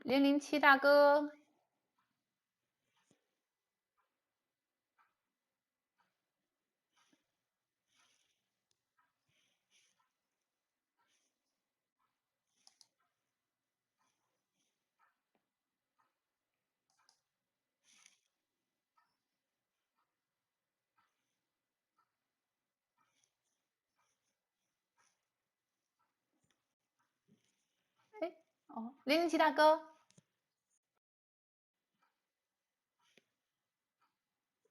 007大哥。007大哥，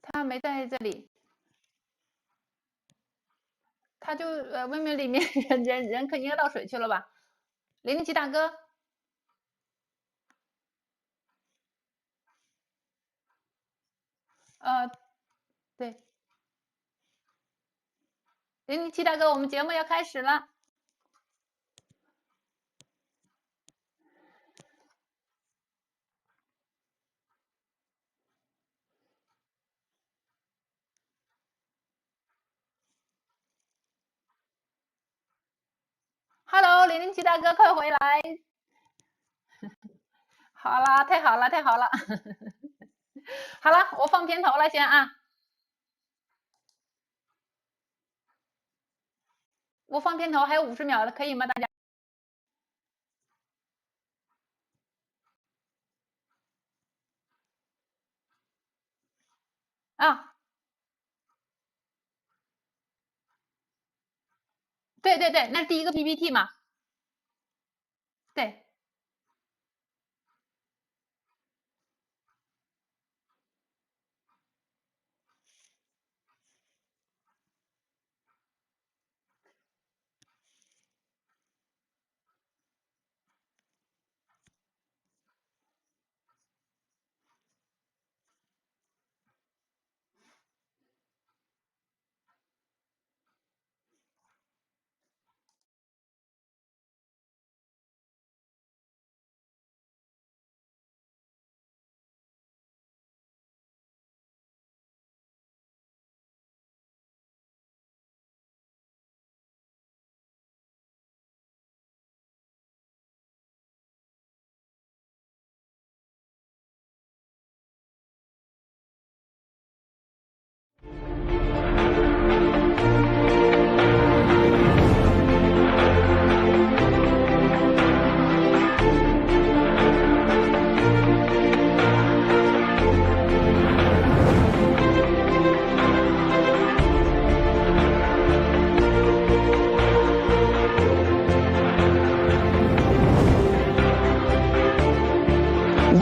他没在这里，他就外面里面人肯定要倒水去了吧？007大哥，对，007大哥，我们节目要开始了。Hello，007大哥，快回来！好啦，太好了，太好了！好了，我放片头了，先啊，我放片头，还有50秒了，可以吗？大家？啊，对对对，那是第一个 PPT 嘛？对。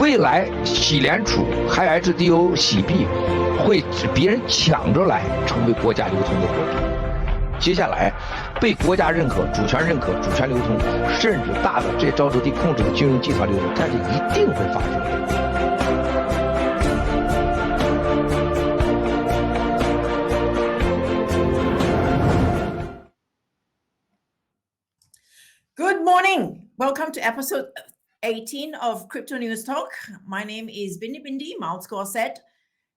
未来洗联储还 HDO 洗币会别人抢着来成为国家流通的货币。接下来被国家认可、主权认可、主权流通，甚至大的这沼泽地控制的金融集团流通，但是一定会发生的。Good morning. Welcome to episode 18 of Crypto News Talk. My name is Bindi Bindi. Maltzko said,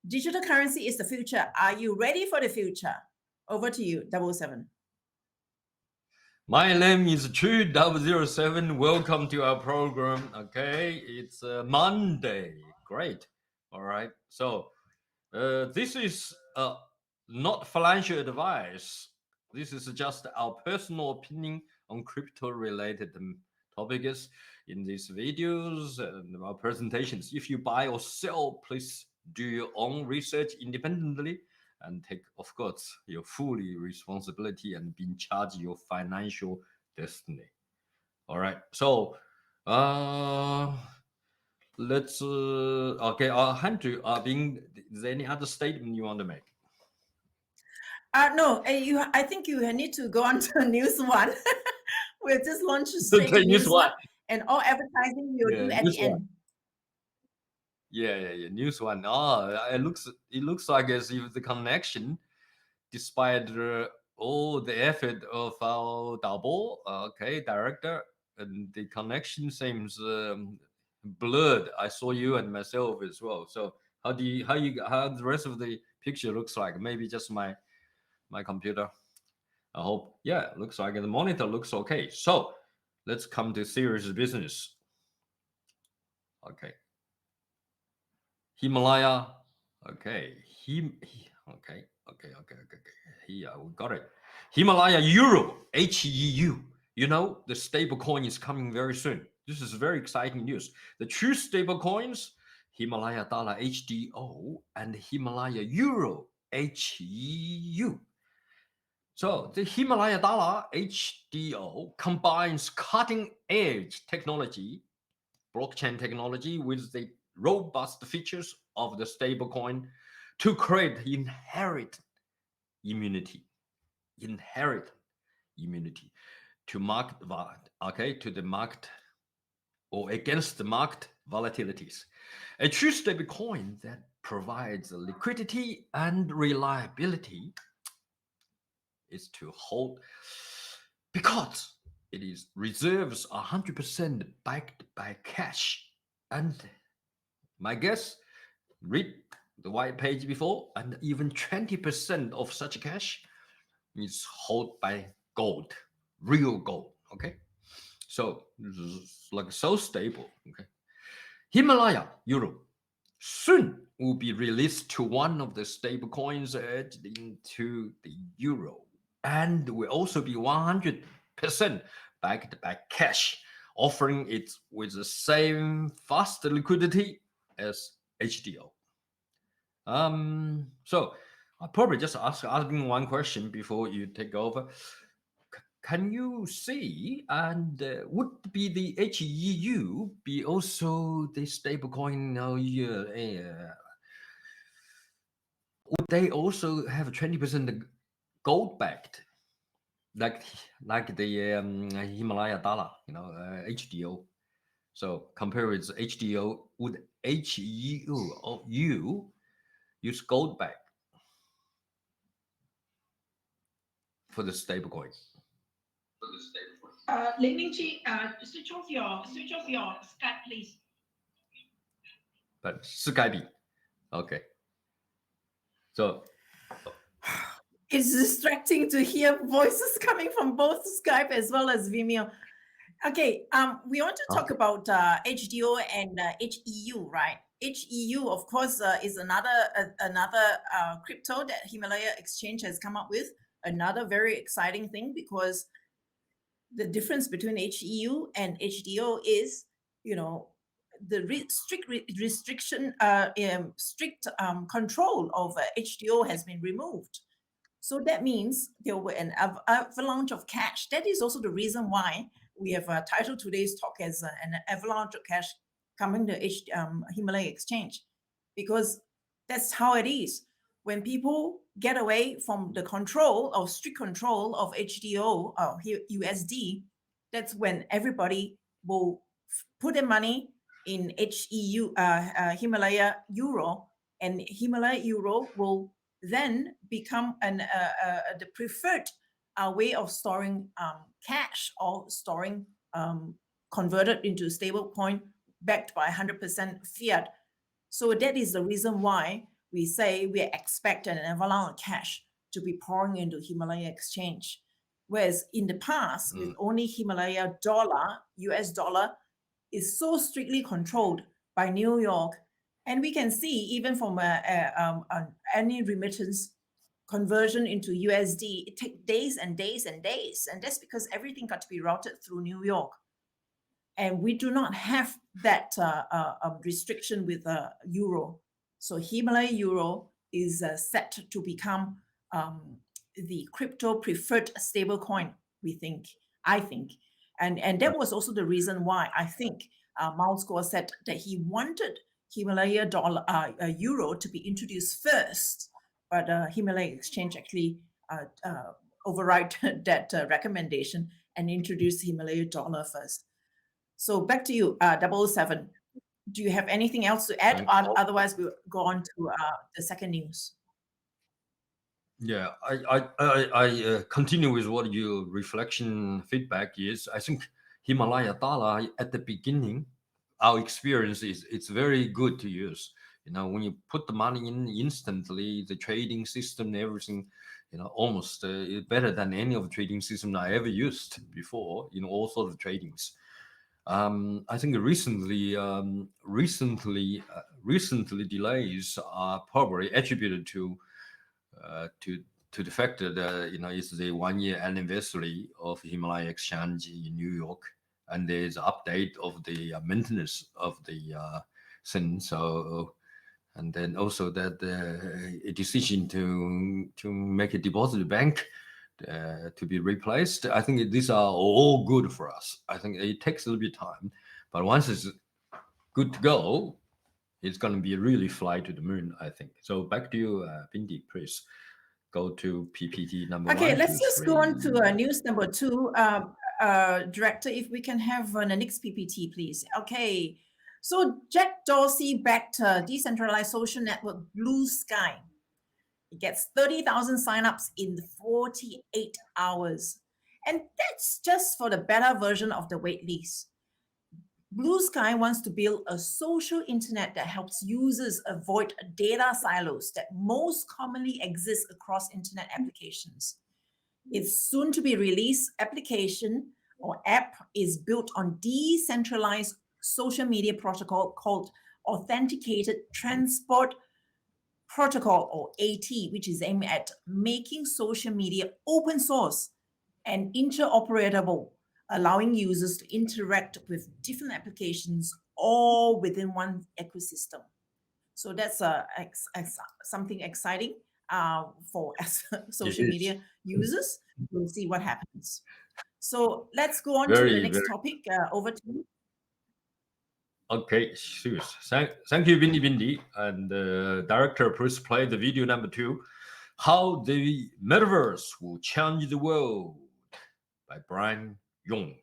digital currency is the future. Are you ready for the future? Over to you, 007. My name is Chu 007. Welcome to our program. Okay, it's Monday. Great. All right. So this is not financial advice. This is just our personal opinion on crypto-related topics in these videos and our presentations. If you buy or sell, please do your own research independently and take, of course, your fully responsibility and be in charge of your financial destiny. All right. So let's okay, I'll hand to Bing. Is there any other statement you want to make? No, I think you need to go on to news one. We'll just launch straight The to news one. and all advertising we'll do at the end. Yeah. News one. Oh, it looks like as if the connection, despite all the effort of our director, and the connection seems blurred. I saw you and myself as well. So how the rest of the picture looks like? Maybe just my computer. I hope. Yeah, looks like the monitor looks okay. So let's come to serious business. Okay. Himalaya. Okay. Okay. Here we got it. Himalaya Euro, HEU. You know, the stable coin is coming very soon. This is very exciting news. The true stable coins, Himalaya Dollar HDO and Himalaya Euro HEU. So the Himalaya Dollar HDO combines cutting-edge technology, blockchain technology, with the robust features of the stablecoin to create inherent immunity to market, to the market or against the market volatilities. A true stablecoin that provides liquidity and reliability is to hold, because it is reserves 100% backed by cash. And my guess, read the white page before, and even 20% of such cash is held by gold, real gold. Okay, so this is like so stable. Okay, Himalaya Euro soon will be released to one of the stable coins edged into the euro, and will also be 100% backed by cash, offering it with the same fast liquidity as HDO. So I'll probably just asking one question before you take over. Can you see, and would be the HEU be also the stablecoin? Would they also have 20% gold backed, like the Himalaya dollar, HDO? So compare with HDO, would HEU use gold back for the stablecoin? Ling Mingqi, switch off your Skype, please. But Skype. Okay. So It's distracting to hear voices coming from both Skype as well as Vimeo. Okay, we want to talk about HDO and HEU, right? HEU, of course, is another crypto that Himalaya Exchange has come up with. Another very exciting thing, because the difference between HEU and HDO is, the strict control of HDO has been removed. So that means there were an avalanche of cash. That is also the reason why we have titled today's talk as an avalanche of cash coming to Himalaya Exchange, because that's how it is. When people get away from the strict control of HDO or USD, that's when everybody will put their money in HEU, Himalaya Euro, and Himalaya Euro will then become the preferred way of storing cash, or storing converted into stable coin backed by 100% fiat. So that is the reason why we say we expect an avalanche of cash to be pouring into Himalaya Exchange. Whereas in the past, with only Himalaya dollar, US dollar, is so strictly controlled by New York. And we can see even from any remittance conversion into USD, it takes days and days and days. And that's because everything got to be routed through New York. And we do not have that restriction with Euro. So Himalaya Euro is set to become the crypto preferred stablecoin, I think. And that was also the reason why I think Malscore said that he wanted Himalaya Euro to be introduced first, but Himalaya Exchange actually override that recommendation and introduced Himalaya dollar first. So back to you, 007. Do you have anything else to add? Otherwise, we'll go on to the second news. Yeah, I continue with what your reflection feedback is. I think Himalaya dollar at the beginning, our experience is it's very good to use. When you put the money in instantly, the trading system, everything, almost better than any of the trading system I ever used before. All sorts of tradings. I think recently recently delays are probably attributed to the fact that it's the 1-year anniversary of Himalaya Exchange in New York, and there's update of the maintenance of the thing. So, and then also that a decision to make a deposit bank to be replaced. I think these are all good for us. I think it takes a little bit of time, but once it's good to go, it's going to be really fly to the moon, I think. So back to you, Bindi, please. Go to PPT number one. Okay, let's just go on to news number 2. Director, if we can have the next PPT, please. Okay, so Jack Dorsey backed decentralized social network Blue Sky. It gets 30,000 signups in 48 hours. And that's just for the beta version of the waitlist. Blue Sky wants to build a social internet that helps users avoid data silos that most commonly exist across internet applications. Its soon-to-be released application or app is built on decentralized social media protocol called Authenticated Transport Protocol, or AT, which is aimed at making social media open source and interoperable, allowing users to interact with different applications all within one ecosystem. So that's something exciting for social media users. We'll see what happens. So let's go on to the next topic. Over to you. Okay, sure. Thank you, Bindi. And director, please play the video number 2. How the Metaverse will change the world by Brian Yong.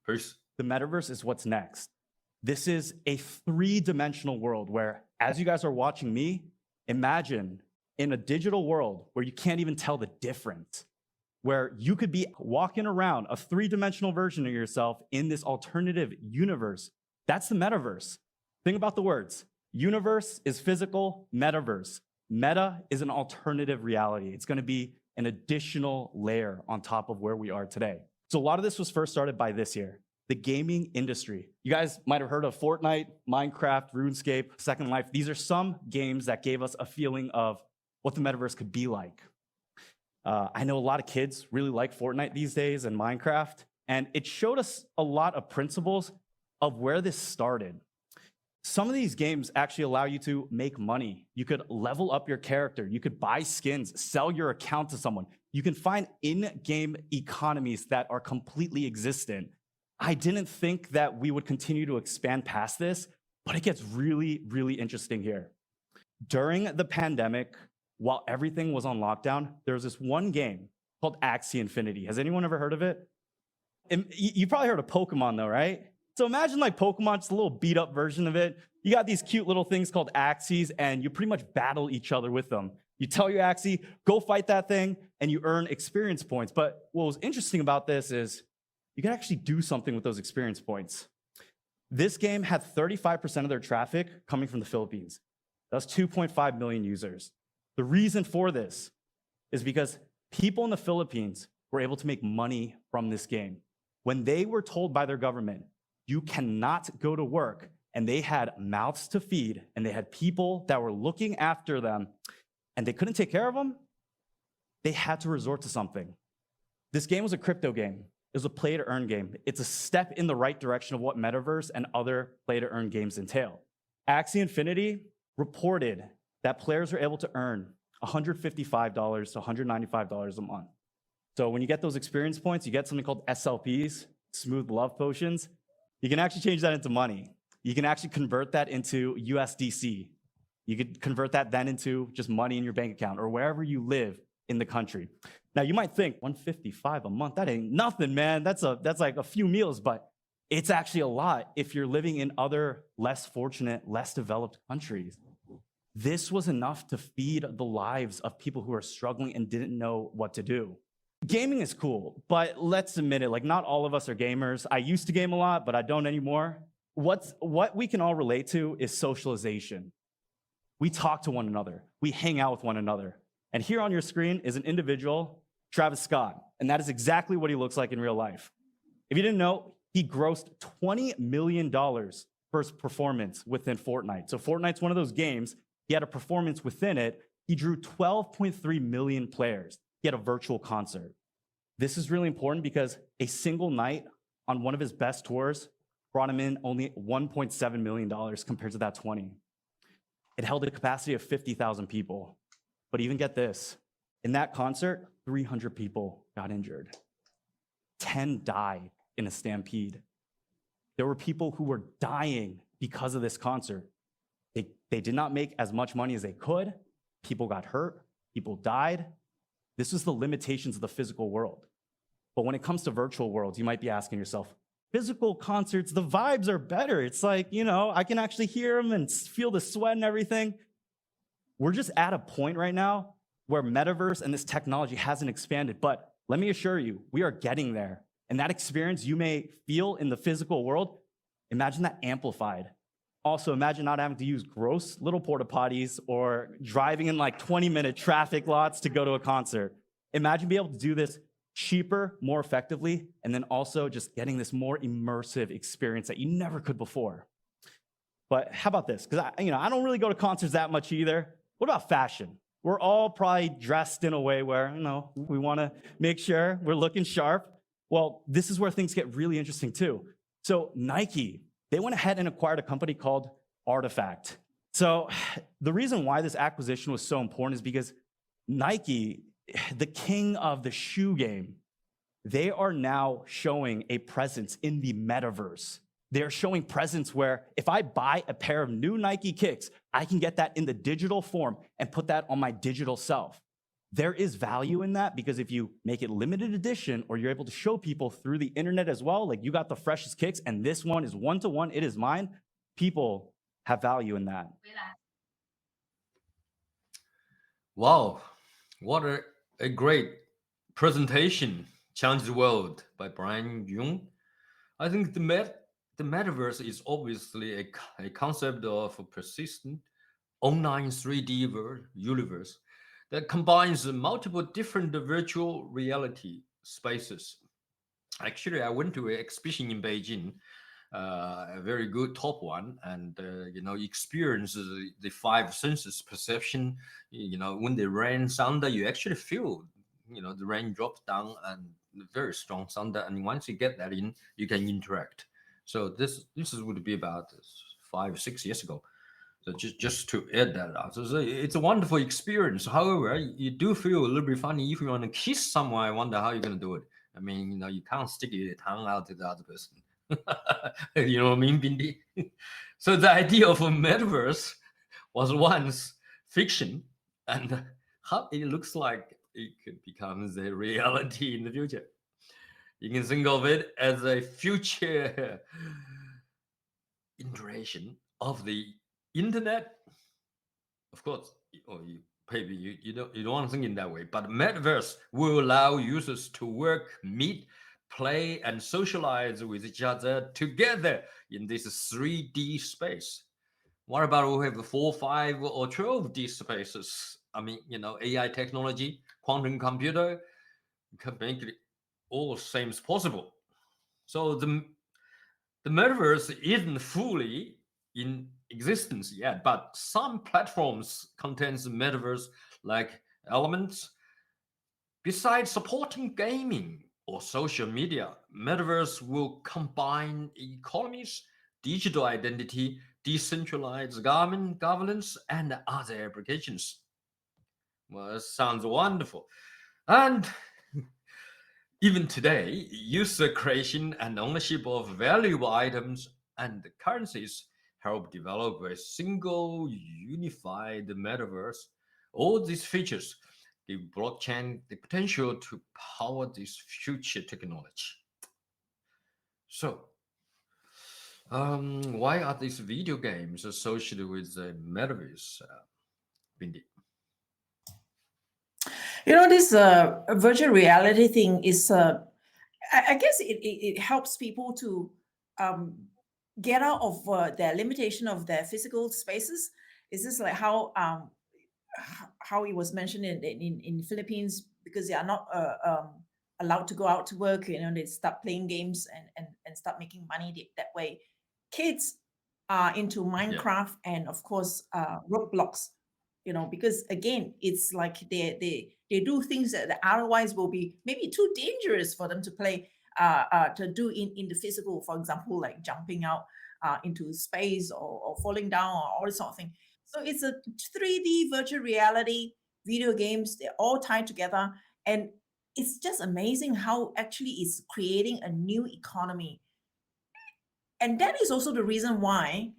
Please. The Metaverse is what's next. This is a 3-dimensional world where, as you guys are watching me, imagine in a digital world where you can't even tell the difference, where you could be walking around a 3-dimensional version of yourself in this alternative universe. That's the Metaverse. Think about the words. Universe is physical, Metaverse. Meta is an alternative reality. It's going to be an additional layer on top of where we are today. So a lot of this was first started by this year, the gaming industry. You guys might have heard of Fortnite, Minecraft, RuneScape, Second Life. These are some games that gave us a feeling of what the Metaverse could be like. I know a lot of kids really like Fortnite these days and Minecraft, and it showed us a lot of principles of where this started. Some of these games actually allow you to make money. You could level up your character. You could buy skins, sell your account to someone. You can find in-game economies that are completely existent. I didn't think that we would continue to expand past this, but it gets really, really interesting here. During the pandemic, while everything was on lockdown, there was this one game called Axie Infinity. Has anyone ever heard of it? You probably heard of Pokemon though, right? So imagine like Pokemon, just a little beat up version of it. You got these cute little things called Axies, and you pretty much battle each other with them. You tell your Axie, go fight that thing, and you earn experience points. But what was interesting about this is you can actually do something with those experience points. This game had 35% of their traffic coming from the Philippines. That's 2.5 million users. The reason for this is because people in the Philippines were able to make money from this game. When they were told by their government, you cannot go to work, and they had mouths to feed, and they had people that were looking after them, and they couldn't take care of them, they had to resort to something. This game was a crypto game. It was a play-to-earn game. It's a step in the right direction of what Metaverse and other play-to-earn games entail. Axie Infinity reported that players were able to earn $155 to $195 a month. So when you get those experience points, you get something called SLPs, smooth love potions. You can actually change that into money. You can actually convert that into USDC. You could convert that then into just money in your bank account or wherever you live in the country. Now you might think $155 a month, that ain't nothing, man. That's like a few meals, but it's actually a lot if you're living in other less fortunate, less developed countries. This was enough to feed the lives of people who are struggling and didn't know what to do. Gaming is cool, but let's admit it, like not all of us are gamers. I used to game a lot, but I don't anymore. What we can all relate to is socialization. We talk to one another. We hang out with one another. And here on your screen is an individual, Travis Scott, and that is exactly what he looks like in real life. If you didn't know, he grossed $20 million first performance within Fortnite. So Fortnite's one of those games. He had a performance within it. He drew 12.3 million players. He had a virtual concert. This is really important because a single night on one of his best tours brought him in only $1.7 million compared to that 20. It held a capacity of 50,000 people. But even get this, in that concert, 300 people got injured. 10 died in a stampede. There were people who were dying because of this concert. They did not make as much money as they could. People got hurt. People died. This was the limitations of the physical world. But when it comes to virtual worlds, you might be asking yourself, physical concerts, the vibes are better. It's like, I can actually hear them and feel the sweat and everything. We're just at a point right now where Metaverse and this technology hasn't expanded. But let me assure you, we are getting there. And that experience you may feel in the physical world, imagine that amplified. Also, imagine not having to use gross little porta potties or driving in like 20-minute traffic lots to go to a concert. Imagine being able to do this cheaper, more effectively, and then also just getting this more immersive experience that you never could before. But how about this? Because I don't really go to concerts that much either. What about fashion? We're all probably dressed in a way where, we want to make sure we're looking sharp. Well, this is where things get really interesting too. So Nike, they went ahead and acquired a company called Artifact. So the reason why this acquisition was so important is because Nike, the king of the shoe game, they are now showing a presence in the metaverse. They're showing presence where if I buy a pair of new Nike kicks, I can get that in the digital form and put that on my digital self. There is value in that because if you make it limited edition or you're able to show people through the internet as well, like you got the freshest kicks and this one is one-to-one, it is mine, people have value in that. Wow, what a great presentation, Challenge the World by Brian Jung. I think the metaverse is obviously a concept of a persistent online 3D universe that combines multiple different virtual reality spaces. Actually, I went to an exhibition in Beijing, a very good top one, and experience the five senses perception. When the rain thunder, you actually feel, the rain drops down and very strong thunder, and once you get that in, you can interact. So this would be about 5-6 years ago. So just to add that up, so it's a wonderful experience. However, you do feel a little bit funny if you want to kiss someone. I wonder how you're going to do it. I mean, you can't stick your tongue out to the other person. You know what I mean, Bindi? So the idea of a metaverse was once fiction, and how it looks like it could become the reality in the future. You can think of it as a future iteration of the internet. Of course, or you don't want to think in that way, but metaverse will allow users to work, meet, play, and socialize with each other together in this 3D space. What about we have 4, 5, or 12D spaces? I mean, AI technology, quantum computer can make it all seems possible. So the metaverse isn't fully in existence yet, but some platforms contains metaverse like elements. Besides supporting gaming or social media, metaverse will combine economies, digital identity, decentralized governance, and other applications. Well, it sounds wonderful. And even today, user creation and ownership of valuable items and currencies help develop a single unified metaverse. All these features give blockchain the potential to power this future technology. So, why are these video games associated with the metaverse, Bindi? This virtual reality thing is, I guess it helps people to get out of their limitation of their physical spaces. Is this like how it was mentioned in Philippines, because they are not allowed to go out to work, they start playing games and start making money that way. Kids into Minecraft and of course Roblox, you know, because again, it's like they do things that otherwise will be maybe too dangerous for them to play to do in the physical, for example, like jumping out into space or falling down or all this sort of thing. So it's a 3D virtual reality video games, they're all tied together, and it's just amazing how actually it's creating a new economy. And that is also the reason why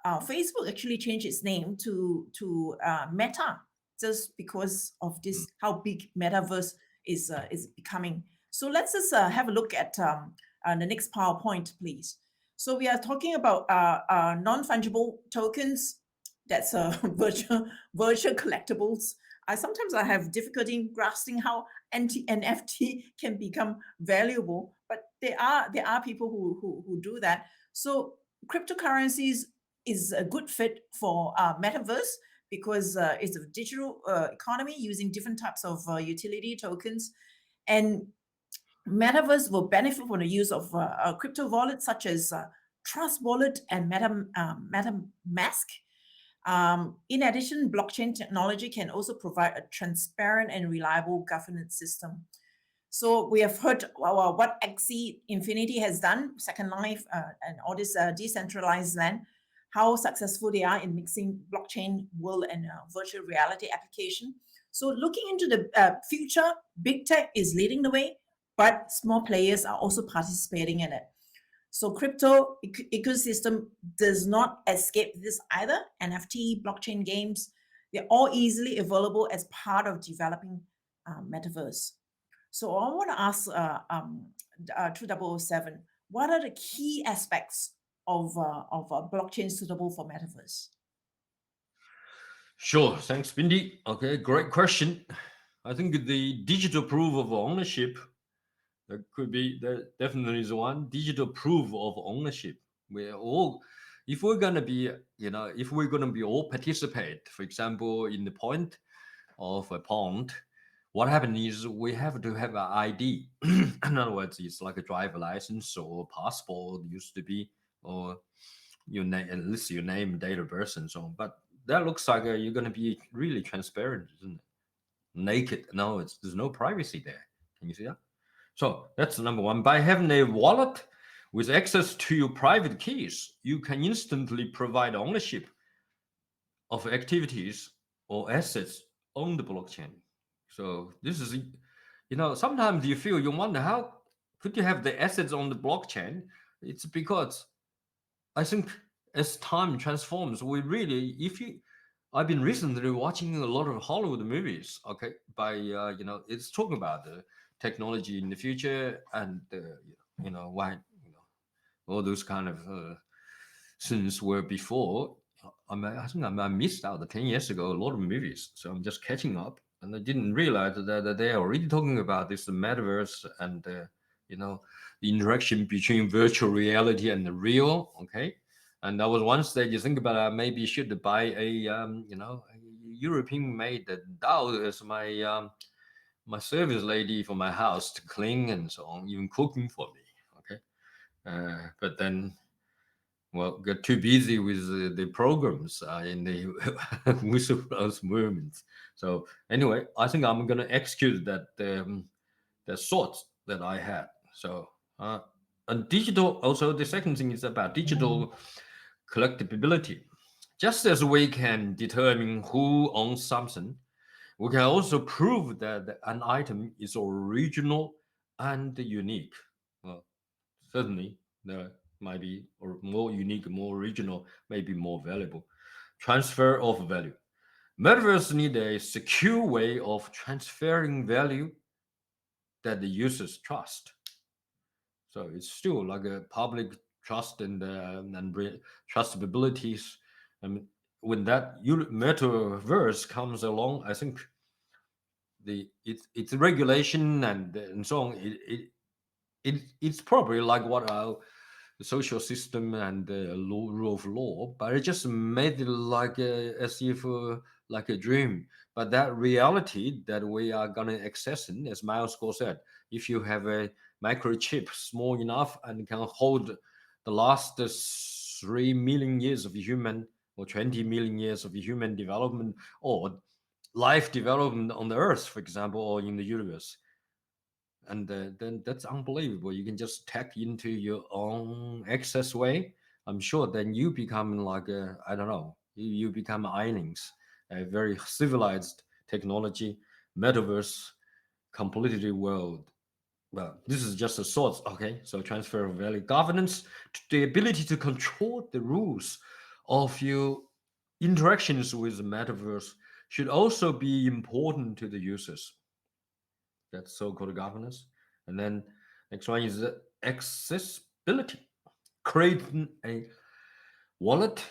Facebook actually changed its name to Meta, just because of this how big Metaverse is becoming. So let's just have a look at the next PowerPoint, please. So we are talking about non-fungible tokens. That's virtual collectibles. Sometimes I have difficulty grasping how NFT can become valuable, but there are people who do that. So cryptocurrencies is a good fit for Metaverse because it's a digital economy using different types of utility tokens, and Metaverse will benefit from the use of crypto wallets such as Trust Wallet and MetaMask. In addition, blockchain technology can also provide a transparent and reliable governance system. So we have heard what Axie Infinity has done, Second Life, and all this decentralized land, how successful they are in mixing blockchain world and virtual reality application. So looking into the future, big tech is leading the way, but small players are also participating in it. So crypto ecosystem does not escape this either. NFT, blockchain games, they're all easily available as part of developing Metaverse. So I want to ask 2007, what are the key aspects of blockchain suitable for Metaverse? Sure, thanks, Bindi. Okay, great question. I think the digital proof of ownership, that could be, that definitely is one. Digital proof of ownership. We're all, if we're gonna be, if we're gonna be all participate, for example, in the point of a pond, what happens is we have to have an ID. In other words, it's like a driver license or passport used to be, or your name, at least your name, date of birth, and so on. But that looks like you're going to be really transparent, isn't it? Naked. No, there's no privacy there. Can you see that? So that's number one. By having a wallet with access to your private keys, you can instantly provide ownership of activities or assets on the blockchain. So this is, sometimes you feel, you wonder, how could you have the assets on the blockchain? It's because I think as time transforms, we really, I've been recently watching a lot of Hollywood movies, okay, by, it's talking about the technology in the future and, why, all those kind of things were before. I think I missed out 10 years ago, a lot of movies. So I'm just catching up. And I didn't realize that they're already talking about this metaverse and, the interaction between virtual reality and the real. Okay. And that was one stage you think about, maybe you should buy a European made DAO as my service lady for my house to clean and so on, even cooking for me. Okay. But then, well, got too busy with the programs in the with those movements. So anyway, I think I'm going to execute that the thoughts that I had. So and digital. Also, the second thing is about digital collectibility. Just as we can determine who owns something, we can also prove that an item is original and unique. Well, certainly there might be or more unique, more original, maybe more valuable. Transfer of value. Metaverse need a secure way of transferring value that the users trust. So it's still like a public trust and trustabilities. And when that metaverse comes along, I think it's regulation and so on. It's probably like what our social system and the rule of law, but it just made it like as if like a dream. But that reality that we are gonna access in, as Miles said, if you have a microchip small enough and can hold the last 3 million years of human or 20 million years of human development or life development on the Earth, for example, or in the universe. And then that's unbelievable. You can just tap into your own access way. I'm sure then you become like, I don't know, you become islands, a very civilized technology, metaverse, completely world. Well, this is just a thought, okay? So transfer of value governance, the ability to control the rules of your interactions with the metaverse should also be important to the users. That's so-called governance. And then next one is accessibility. Creating a wallet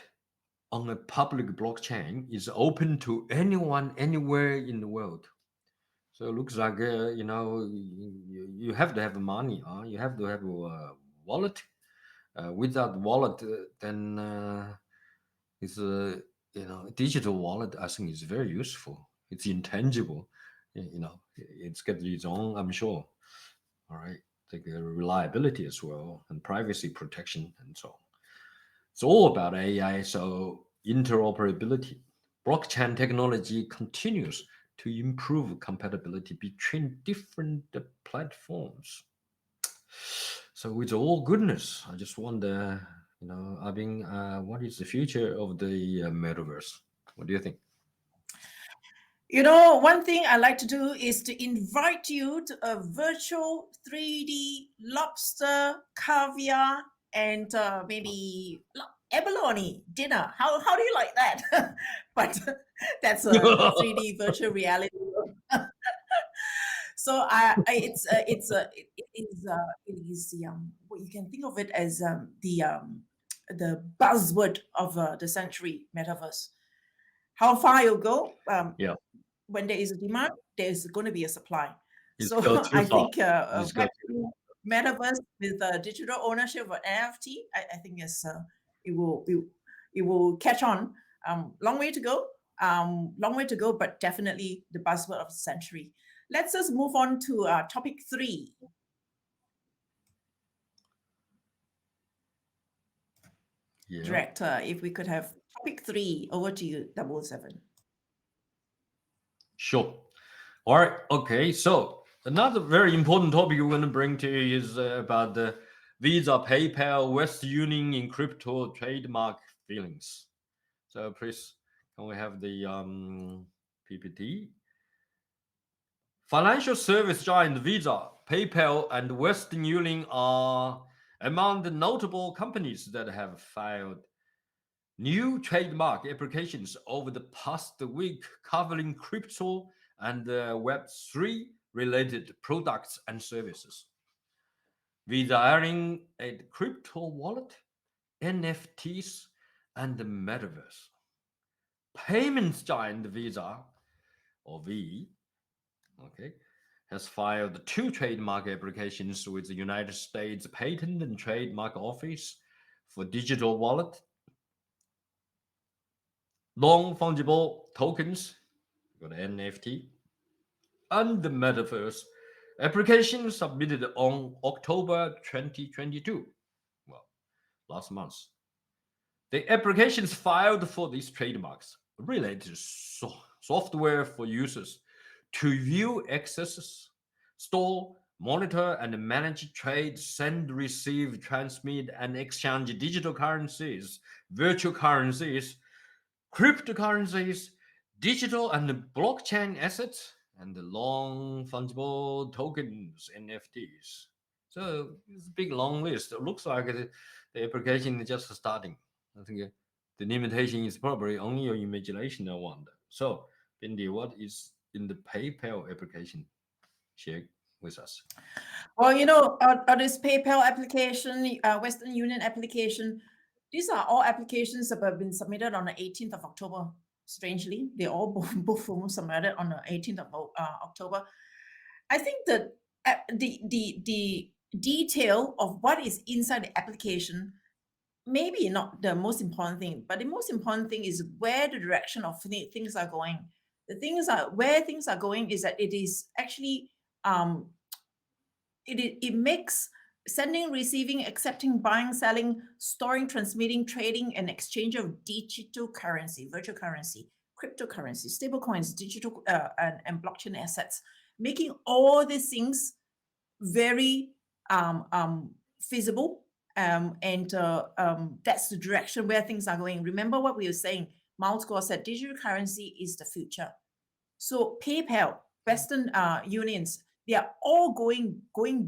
on a public blockchain is open to anyone, anywhere in the world. So it looks like, you have to have money. You have to have a wallet. Without wallet, then it's a digital wallet. I think is very useful. It's intangible. It's got its own, I'm sure. All right, like reliability as well and privacy protection and so on. It's all about AI. So interoperability, blockchain technology continues to improve compatibility between different platforms. So it's all goodness. I just wonder, Abing, what is the future of the metaverse? What do you think? One thing I like to do is to invite you to a virtual 3D lobster, caviar, and maybe abalone dinner. How do you like that? But that's a 3D virtual reality. So it is what you can think of it as the buzzword of the century, metaverse. How far you'll go? Yeah. When there is a demand, there is going to be a supply. It's So go too I far. think metaverse with digital ownership of NFT, I think it will catch on. Long way to go. But definitely the buzzword of the century. Let's just move on to topic 3. Yeah. Director, if we could have topic 3, over to you, 007. Sure. All right. Okay. So another very important topic we're going to bring to you is about the Visa, PayPal, Western Union in crypto trademark filings. So please, can we have the PPT? Financial service giant Visa, PayPal, and Western Union are among the notable companies that have filed new trademark applications over the past week covering crypto and Web3 related products and services. Visa adding a crypto wallet, NFTs, and the Metaverse. Payments giant Visa, or V, has filed 2 trademark applications with the United States Patent and Trademark Office for digital wallet, non-fungible tokens, NFT, and the Metaverse application submitted on October 2022. Well, last month. The applications filed for these trademarks related software for users to view, access, store, monitor, and manage, trade, send, receive, transmit, and exchange digital currencies, virtual currencies, cryptocurrencies, digital and blockchain assets, and the long fungible tokens, NFTs. So it's a big long list. It looks like the application is just starting. I think the limitation is probably only your imagination, I wonder. So, Bindi, what is in the PayPal application? Share with us. Well, on this PayPal application, Western Union application, these are all applications that have been submitted on the 18th of October. Strangely, they all both submitted on the 18th of October. I think that the detail of what is inside the application maybe not the most important thing, but the most important thing is where the direction of things are going. Where things are going is that it is actually it makes sending, receiving, accepting, buying, selling, storing, transmitting, trading, and exchange of digital currency, virtual currency, cryptocurrency, stable coins, digital and blockchain assets, making all these things very feasible. And that's the direction where things are going. Remember what we were saying, Maltsko said digital currency is the future. So PayPal, Western unions, they are all going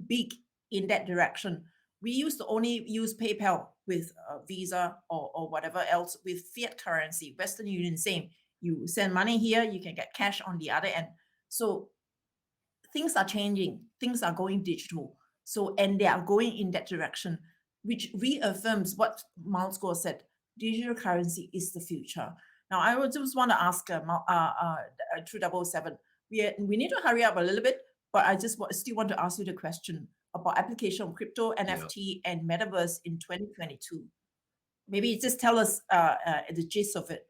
big in that direction. We used to only use PayPal with Visa or whatever else with fiat currency. Western Union, same. You send money here, you can get cash on the other end. So things are changing, things are going digital. So, and they are going in that direction, which reaffirms what Maltsko said, digital currency is the future. Now, I would just want to ask 2077, we need to hurry up a little bit, but I just still want to ask you the question about application of crypto, NFT, and Metaverse in 2022. Maybe just tell us the gist of it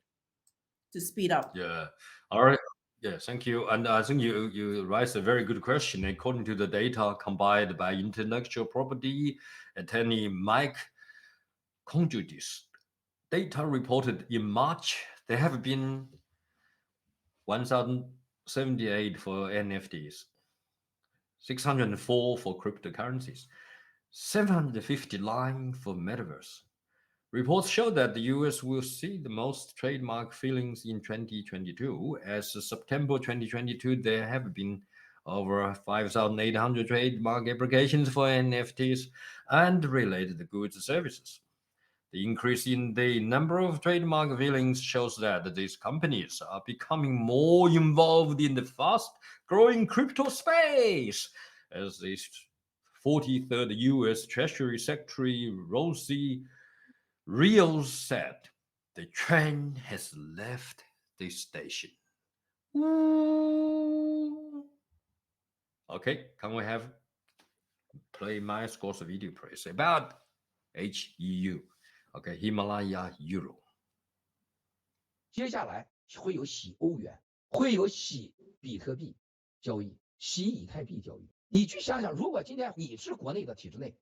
to speed up. Yeah. All right. Yeah, thank you. And I think you raised a very good question. According to the data compiled by intellectual property attorney Mike Conjudis, data reported in March, there have been 1,078 for NFTs, 604 for cryptocurrencies, 759 for Metaverse. Reports show that the US will see the most trademark filings in 2022. As of September 2022, there have been over 5,800 trademark applications for NFTs and related goods and services. The increase in the number of trademark filings shows that these companies are becoming more involved in the fast-growing crypto space. As the 43rd US Treasury Secretary Rosie Rios said, the train has left the station. Okay, can we have play my scores video, please? About HEU. Okay, Himalaya Euro. 接下来会有洗欧元，会有洗比特币交易，洗以太币交易。你去想想，如果今天你是国内的体制内，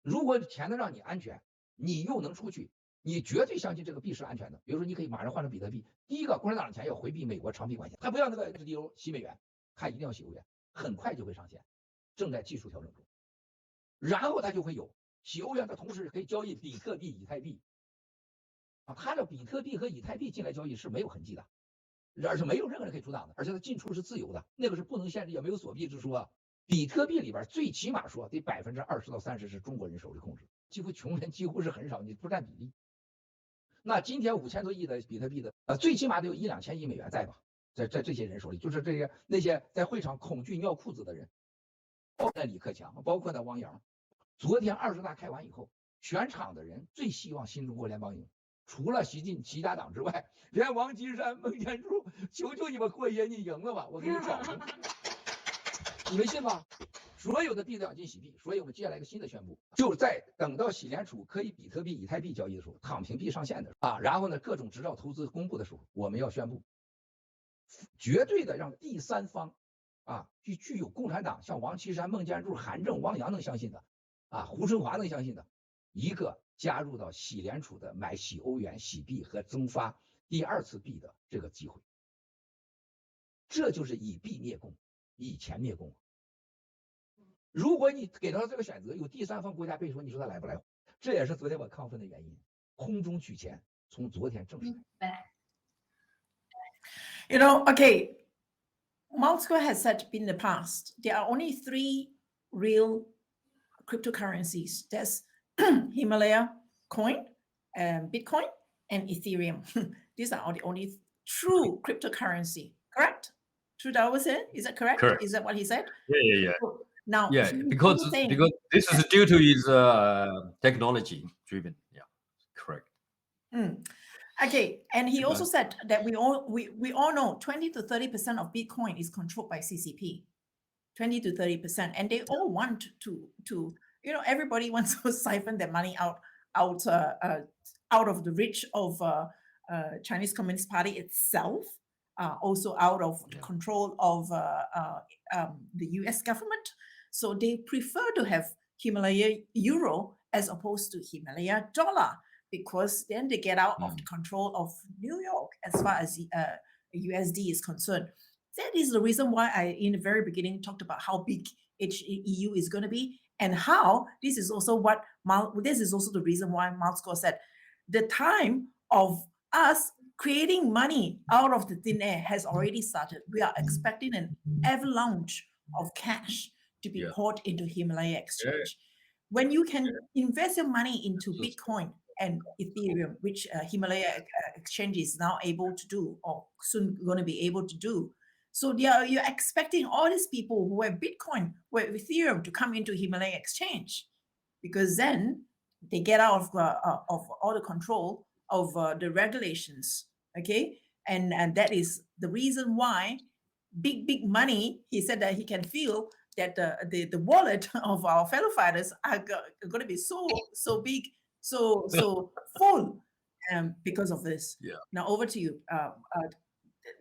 如果钱能让你安全，你又能出去，你绝对相信这个币是安全的。比如说，你可以马上换成比特币。第一个，共产党的钱要回避美国长臂管辖，他不要那个 HEU 洗美元，他一定要洗欧元，很快就会上线，正在技术调整中。然后他就会有洗欧元的同时可以交易比特币、以太币。它的比特币和以太币进来交易是没有痕迹的，而且没有任何人可以阻挡的，而且它进出是自由的，那个是不能限制，也没有锁闭之说啊。比特币里边最起码说得20%到30%是中国人手里控制，几乎穷人几乎是很少，你不占比例。那今天5000多亿的比特币的，最起码得有1、2千亿美元在吧，在这些人手里，就是那些在会场恐惧尿裤子的人，包括李克强，包括那汪洋。昨天20大开完以后，全场的人最希望新中国联邦赢。除了习家党之外，连王岐山、孟建柱，求求你们过爷，你赢了吧，我给你保证。你们信吗？所有的币都要进洗币，所以我们接下来一个新的宣布，就在等到美联储可以比特币、以太币交易的时候，躺平币上线的然后呢，各种执照投资公布的时候，我们要宣布，绝对的让第三方具有共产党像王岐山、孟建柱、韩正、汪洋能相信的胡春华能相信的一个。加入到美联储的买洗欧元、洗币和增发第2次币的这个机会，这就是以币灭共，以钱灭共。如果你给他这个选择，有第三方国家背书，你说他来不来？这也是昨天我亢奋的原因。空中取钱，从昨天正式来。You know, okay, Maltsko has said in the past, there are only 3 real cryptocurrencies. There's Himalaya coin, Bitcoin, and Ethereum. These are the only true cryptocurrency, correct? True, that was it? Is that correct? Correct. Is that what he said? Yeah. So now, because this is due to his technology driven. Yeah, correct. Okay, and he also said that we all know 20 to 30% of Bitcoin is controlled by CCP, 20 to 30%, and they all want to everybody wants to siphon their money out of the reach of Chinese Communist Party itself, also out of the control of the US government. So they prefer to have Himalaya Euro as opposed to Himalaya dollar, because then they get out of the control of New York as far as USD is concerned. That is the reason why I, in the very beginning, talked about how big HEU is going to be, and how this is also the reason why Maltzko said the time of us creating money out of the thin air has already started. We are expecting an avalanche of cash to be poured into Himalaya Exchange. When you can invest your money into Bitcoin and Ethereum, which Himalaya Exchange is now able to do, or soon going to be able to do. So you're expecting all these people who have Bitcoin, who have Ethereum, to come into Himalaya Exchange, because then they get out of all the control of the regulations. Okay, and that is the reason why big money. He said that he can feel that the wallet of our fellow fighters are going to be so big, so full, because of this. Yeah. Now over to you.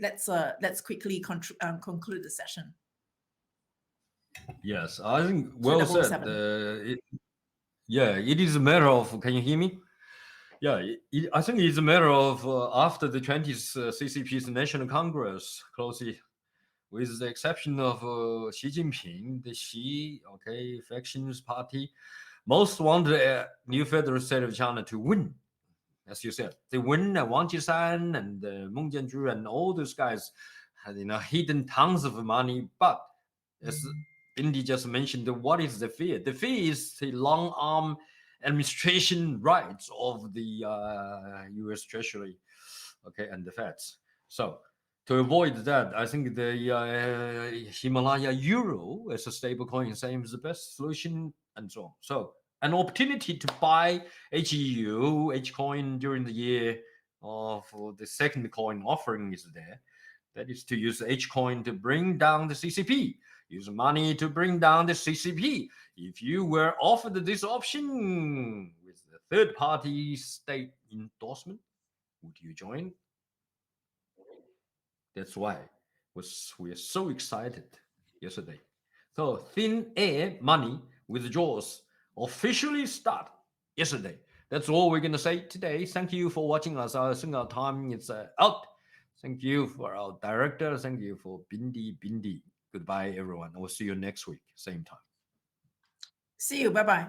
Let's quickly conclude the session. Yes, I think well said. It is a matter of. Can you hear me? Yeah, I think it's a matter of after the 20th CCP's National Congress, closely, with the exception of Xi Jinping, the Xi factions party, most want the new federal state of China to win. As you said, they win, Wang Qishan and Meng Jianzhu and all those guys had hidden tons of money. But as Bindi just mentioned, what is the fear? The fear is the long arm administration rights of the U.S. Treasury, and the Feds. So to avoid that, I think the Himalaya Euro as a stable coin is the best solution, and so on. So an opportunity to buy HEU, H-coin during the year of the second coin offering is there. That is to use H-coin to bring down the CCP. Use money to bring down the CCP. If you were offered this option with the third-party state endorsement, would you join? That's why we are so excited yesterday. So thin air money withdrawals officially start yesterday. That's all we're going to say today. Thank you for watching us. I think our time is out. Thank you for our director. Thank you for Bindi. Goodbye, everyone. We'll see you next week, same time. See you. Bye-bye.